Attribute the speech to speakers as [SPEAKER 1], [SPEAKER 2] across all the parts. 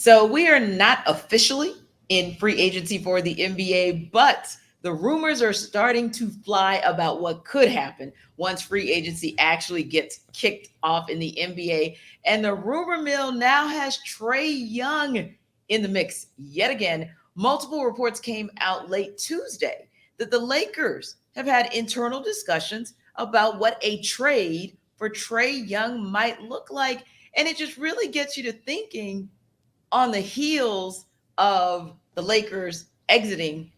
[SPEAKER 1] So we are not officially in free agency for the NBA, but the rumors are starting to fly about what could happen once free agency actually gets kicked off in the NBA. And the rumor mill now has Trae Young in the mix yet again. Multiple reports came out late Tuesday that the Lakers have had internal discussions about what a trade for Trae Young might look like. And it just really gets you to thinking on the heels of the Lakers exiting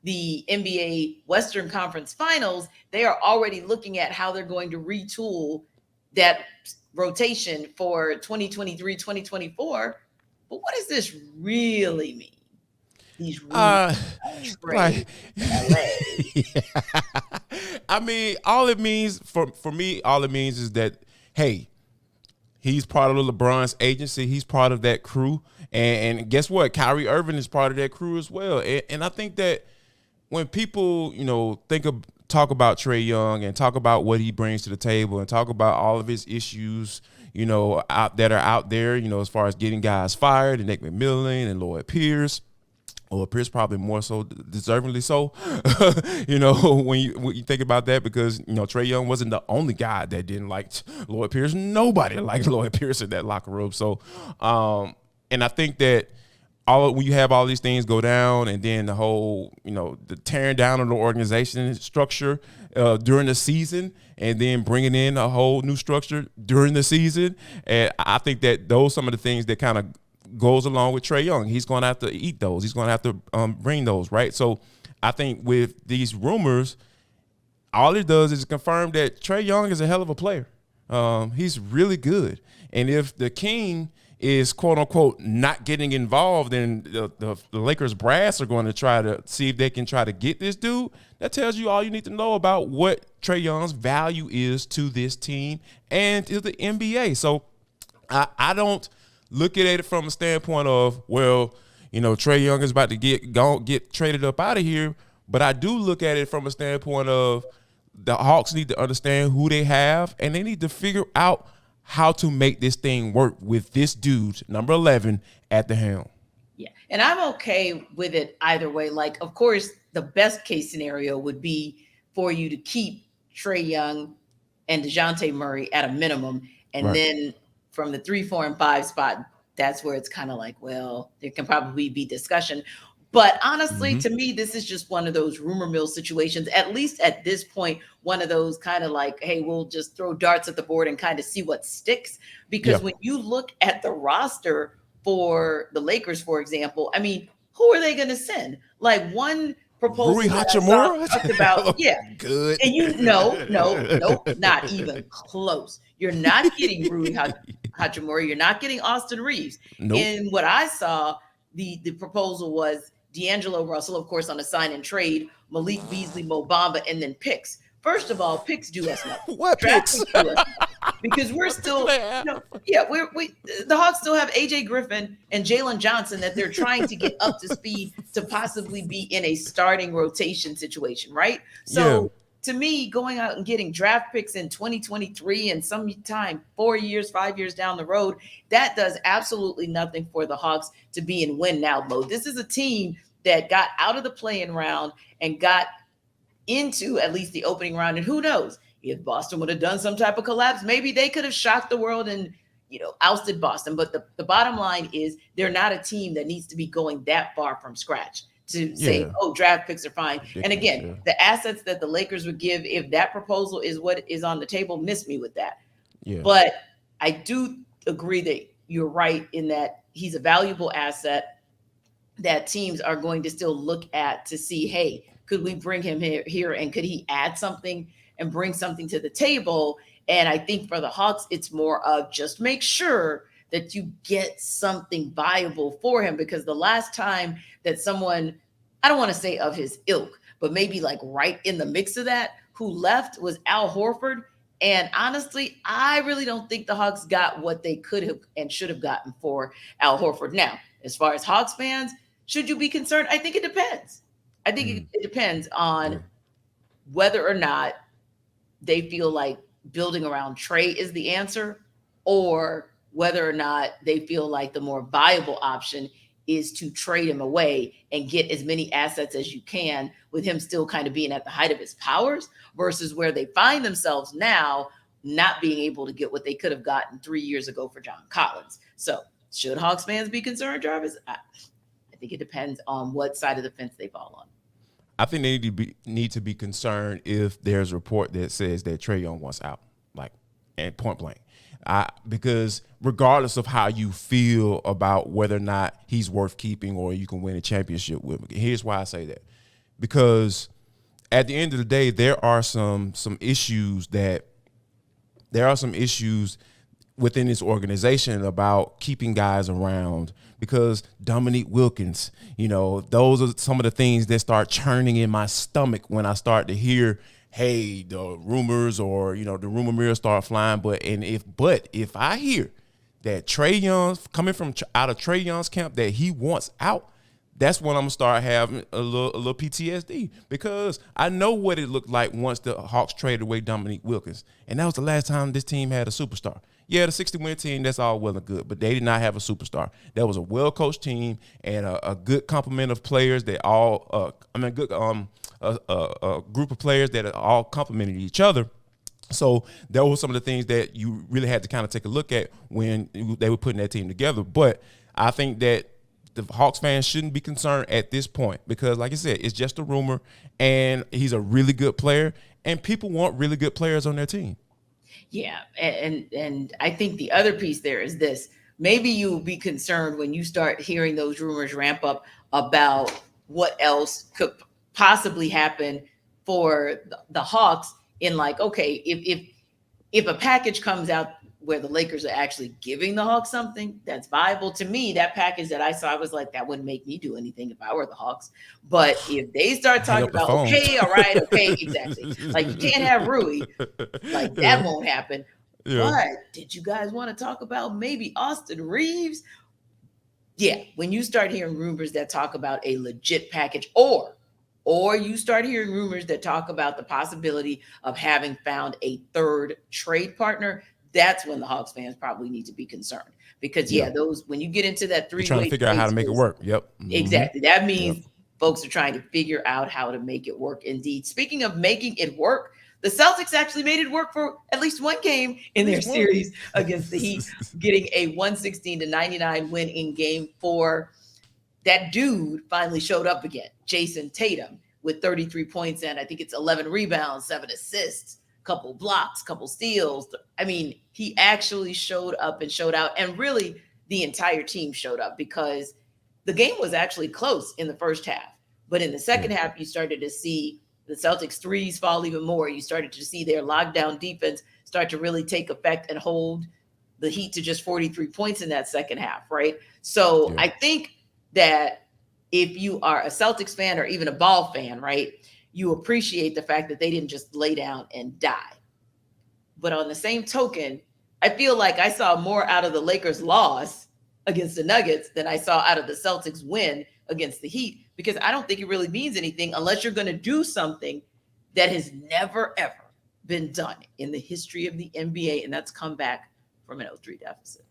[SPEAKER 1] the NBA Western Conference Finals, they are already looking at how they're going to retool that rotation for 2023, 2024. But what does this really mean? These rumors
[SPEAKER 2] Uh,
[SPEAKER 1] trade
[SPEAKER 2] like,
[SPEAKER 1] to LA.
[SPEAKER 2] yeah. I mean, all it means for me, all it means is that hey, he's part of LeBron's agency. He's part of that crew, and guess what? Kyrie Irving is part of that crew as well. And I think that when people, talk about Trae Young and talk about what he brings to the table and talk about all of his issues, out there, as far as getting guys fired, and Nick McMillan and Lloyd Pierce. Or Pierce probably more so, deservingly so. When you think about that, because Trae Young wasn't the only guy that didn't like Lloyd Pierce. Nobody liked Lloyd Pierce in that locker room. So, and I think that when you have all these things go down, and then the whole the tearing down of the organization structure during the season, and then bringing in a whole new structure during the season, and I think that those some of the things that kind of goes along with Trae Young. He's going to have to eat those. He's going to have to bring those, right? So I think with these rumors, all it does is confirm that Trae Young is a hell of a player. He's really good. And if the King is, quote unquote, not getting involved, then the Lakers brass are going to try to see if they can try to get this dude. That tells you all you need to know about what Trae Young's value is to this team and to the NBA. So I don't look at it from a standpoint of, Trae Young is about to get traded up out of here. But I do look at it from a standpoint of the Hawks need to understand who they have, and they need to figure out how to make this thing work with this dude, number 11, at the helm.
[SPEAKER 1] Yeah. And I'm okay with it either way. Like, of course, the best case scenario would be for you to keep Trae Young and DeJounte Murray at a minimum. And
[SPEAKER 2] Right.
[SPEAKER 1] then from the 3, 4, and 5 spot, that's where it's kind of like, well, there can probably be discussion. But honestly,
[SPEAKER 2] Mm-hmm.
[SPEAKER 1] to me, this is just one of those rumor mill situations, at least at this point, one of those kind of like, hey, we'll just throw darts at the board and kind of see what sticks.
[SPEAKER 2] Yeah.
[SPEAKER 1] Because when you look at the roster for the Lakers, for example, I mean, who are they going to send? Like one
[SPEAKER 2] Rui
[SPEAKER 1] proposal that I saw
[SPEAKER 2] Hachimura?
[SPEAKER 1] talked about, yeah.
[SPEAKER 2] Good.
[SPEAKER 1] And nope, not even close. You're not getting Rui Hachimura. You're not getting Austin Reeves.
[SPEAKER 2] Nope.
[SPEAKER 1] In what I saw, the proposal was D'Angelo Russell, of course, on a sign and trade, Malik Beasley, Mo Bamba, and then picks. First of all, picks do us nothing.
[SPEAKER 2] What
[SPEAKER 1] Draft
[SPEAKER 2] picks?
[SPEAKER 1] picks do us nothing because we're still, the Hawks still have AJ Griffin and Jalen Johnson that they're trying to get up to speed to possibly be in a starting rotation situation, right? So
[SPEAKER 2] Yeah.
[SPEAKER 1] to me, going out and getting draft picks in 2023 and sometime 4 years, 5 years down the road, that does absolutely nothing for the Hawks to be in win now mode. This is a team that got out of the play-in round and got into at least the opening round. And who knows, if Boston would have done some type of collapse, maybe they could have shocked the world and ousted Boston. But the bottom line is they're not a team that needs to be going that far from scratch to say,
[SPEAKER 2] Yeah.
[SPEAKER 1] oh, draft picks are fine. And
[SPEAKER 2] Ridiculous,
[SPEAKER 1] again,
[SPEAKER 2] yeah.
[SPEAKER 1] the assets that the Lakers would give, if that proposal is what is on the table, miss me with that.
[SPEAKER 2] Yeah.
[SPEAKER 1] But I do agree that you're right in that he's a valuable asset that teams are going to still look at to see, hey, could we bring him here and could he add something and bring something to the table? And I think for the Hawks, it's more of just make sure that you get something viable for him, because the last time that someone, I don't want to say of his ilk, but maybe like right in the mix of that, who left was Al Horford. And honestly, I really don't think the Hawks got what they could have and should have gotten for Al Horford. Now, as far as Hawks fans, should you be concerned? I think it depends. I think it depends on
[SPEAKER 2] Yeah.
[SPEAKER 1] whether or not they feel like building around Trae is the answer, or whether or not they feel like the more viable option is to trade him away and get as many assets as you can with him still kind of being at the height of his powers versus where they find themselves now not being able to get what they could have gotten 3 years ago for John Collins. So should Hawks fans be concerned, Jarvis? I think it depends on what side of the fence they fall on.
[SPEAKER 2] I think they need to be concerned if there's a report that says that Trey Young wants out, like, and point blank. Because regardless of how you feel about whether or not he's worth keeping or you can win a championship with him, here's why I say that. Because at the end of the day, there are some issues within this organization about keeping guys around, because Dominique Wilkins, those are some of the things that start churning in my stomach when I start to hear, hey, the rumors or, the rumor mill start flying. But if I hear that Trey Young, coming from out of Trey Young's camp, that he wants out, that's when I'm going to start having a little PTSD, because I know what it looked like once the Hawks traded away Dominique Wilkins. And that was the last time this team had a superstar. Yeah, the 60-win team, that's all well and good, but they did not have a superstar. That was a well-coached team and a good complement of players that a group of players that all complemented each other. So that was some of the things that you really had to kind of take a look at when they were putting that team together. But I think that the Hawks fans shouldn't be concerned at this point because, like I said, it's just a rumor, and he's a really good player, and people want really good players on their team.
[SPEAKER 1] Yeah, and I think the other piece there is this. Maybe you'll be concerned when you start hearing those rumors ramp up about what else could possibly happen for the Hawks in, like, okay, if a package comes out where the Lakers are actually giving the Hawks something that's viable. To me, that package that I saw, I was like, that wouldn't make me do anything if I were the Hawks. But if they start talking about, okay, all right, okay, exactly. Like, you can't have Rui. Like, that won't happen. Yeah. But did you guys want to talk about maybe Austin Reeves? Yeah, when you start hearing rumors that talk about a legit package, or you start hearing rumors that talk about the possibility of having found a third trade partner, that's when the Hawks fans probably need to be concerned, because when you get into that three-way,
[SPEAKER 2] trying to figure out how to make it work. Yep.
[SPEAKER 1] Exactly. That means folks are trying to figure out how to make it work. Indeed. Speaking of making it work, the Celtics actually made it work for at least one game in their series against the Heat, getting a 116-99 win in Game 4. That dude finally showed up again, Jason Tatum, with 33 points and I think it's 11 rebounds, 7 assists, couple blocks, couple steals. I mean, he actually showed up and showed out, and really the entire team showed up, because the game was actually close in the first half. But in the second half, you started to see the Celtics threes fall even more. You started to see their lockdown defense start to really take effect and hold the Heat to just 43 points in that second half, right? So I think that if you are a Celtics fan or even a ball fan, right, you appreciate the fact that they didn't just lay down and die. But on the same token, I feel like I saw more out of the Lakers' loss against the Nuggets than I saw out of the Celtics' win against the Heat, because I don't think it really means anything unless you're going to do something that has never, ever been done in the history of the NBA, and that's come back from an 0-3 deficit.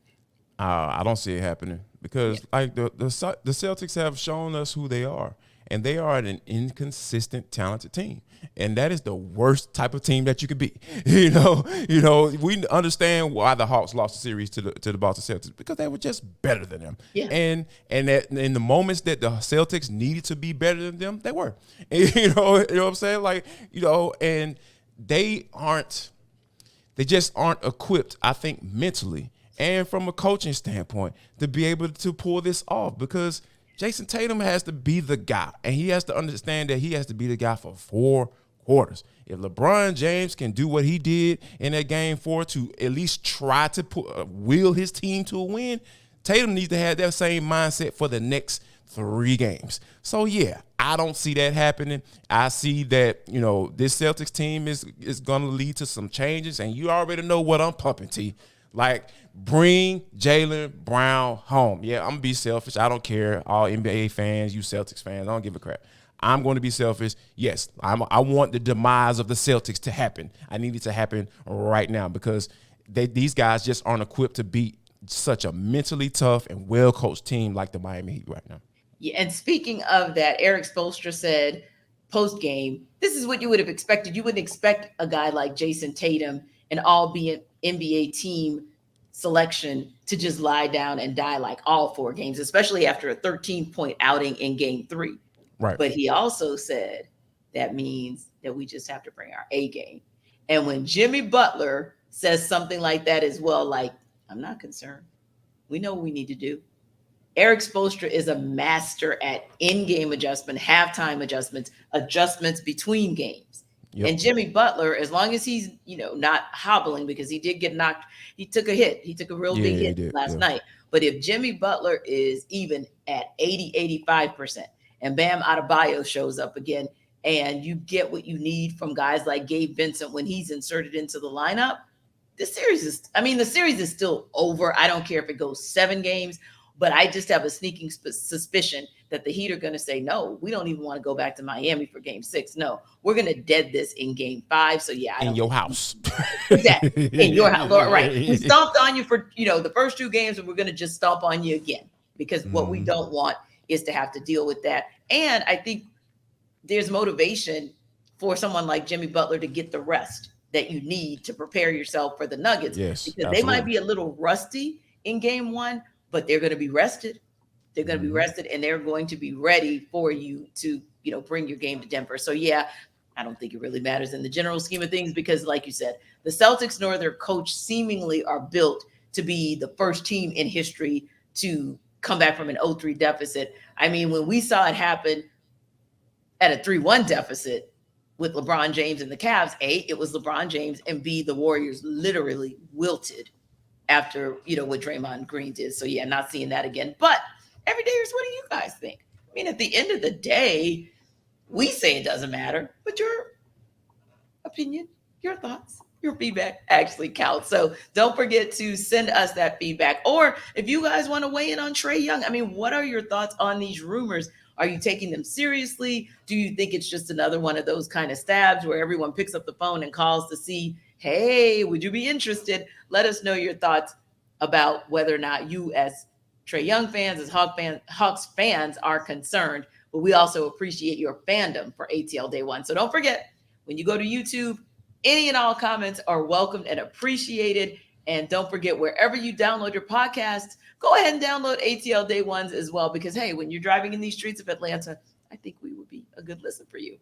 [SPEAKER 2] I don't see it happening, because like the Celtics have shown us who they are. And they are an inconsistent, talented team, and that is the worst type of team that you could be. We understand why the Hawks lost the series to the Boston Celtics, because they were just better than them. Yeah. And that in the moments that the Celtics needed to be better than them, they were. You know what I'm saying? Like, and they just aren't equipped, I think, mentally and from a coaching standpoint to be able to pull this off, because Jason Tatum has to be the guy, and he has to understand that he has to be the guy for 4 quarters. If LeBron James can do what he did in that Game 4 to at least try to will his team to a win, Tatum needs to have that same mindset for the next 3 games. So, I don't see that happening. I see that, this Celtics team is going to lead to some changes, and you already know what I'm pumping, T. Like, bring Jaylen Brown home. Yeah, I'm going to be selfish. I don't care. All NBA fans, you Celtics fans, I don't give a crap. I'm going to be selfish. Yes, I want the demise of the Celtics to happen. I need it to happen right now, because these guys just aren't equipped to beat such a mentally tough and well-coached team like the Miami Heat right now.
[SPEAKER 1] Yeah, and speaking of that, Eric Spoelstra said post-game, this is what you would have expected. You wouldn't expect a guy like Jason Tatum, an all-NBA team selection, to just lie down and die like all 4 games, especially after a 13-point outing in game 3.
[SPEAKER 2] Right.
[SPEAKER 1] But he also said that means that we just have to bring our A game. And when Jimmy Butler says something like that as well, like, I'm not concerned. We know what we need to do. Eric Spoelstra is a master at in-game adjustment, halftime adjustments between games. Yep. And Jimmy Butler, as long as he's, not hobbling, because he did get knocked, he took a hit. He took a real big hit last night. But if Jimmy Butler is even at 80, 85%, and Bam Adebayo shows up again, and you get what you need from guys like Gabe Vincent when he's inserted into the lineup, the series is still over. I don't care if it goes 7 games. But I just have a sneaking suspicion that the Heat are going to say, no, we don't even want to go back to Miami for game 6. No, we're going to dead this in game 5. So, yeah.
[SPEAKER 2] In your house.
[SPEAKER 1] Exactly. In your house. Right. We stomped on you for, the first 2 games, and we're going to just stomp on you again. Because what we don't want is to have to deal with that. And I think there's motivation for someone like Jimmy Butler to get the rest that you need to prepare yourself for the Nuggets.
[SPEAKER 2] Yes,
[SPEAKER 1] because they might be a little rusty in game 1. But they're going to be rested. They're going to be rested, and they're going to be ready for you to, bring your game to Denver. So, yeah, I don't think it really matters in the general scheme of things because, like you said, the Celtics nor their coach seemingly are built to be the first team in history to come back from an 0-3 deficit. I mean, when we saw it happen at a 3-1 deficit with LeBron James and the Cavs, A, it was LeBron James, and B, the Warriors literally wilted after, what Draymond Green did. So, yeah, not seeing that again. But every day, what do you guys think? I mean, at the end of the day, we say it doesn't matter, but your opinion, your thoughts, your feedback actually counts. So don't forget to send us that feedback. Or if you guys want to weigh in on Trae Young, I mean, what are your thoughts on these rumors? Are you taking them seriously? Do you think it's just another one of those kind of stabs where everyone picks up the phone and calls to see, hey, would you be interested? Let us know your thoughts about whether or not you as Trae Young fans, as Hawks fans are concerned. But we also appreciate your fandom for ATL Day 1. So don't forget, when you go to YouTube, any and all comments are welcomed and appreciated. And don't forget, wherever you download your podcasts, go ahead and download ATL Day 1s as well. Because, hey, when you're driving in these streets of Atlanta, I think we would be a good listen for you.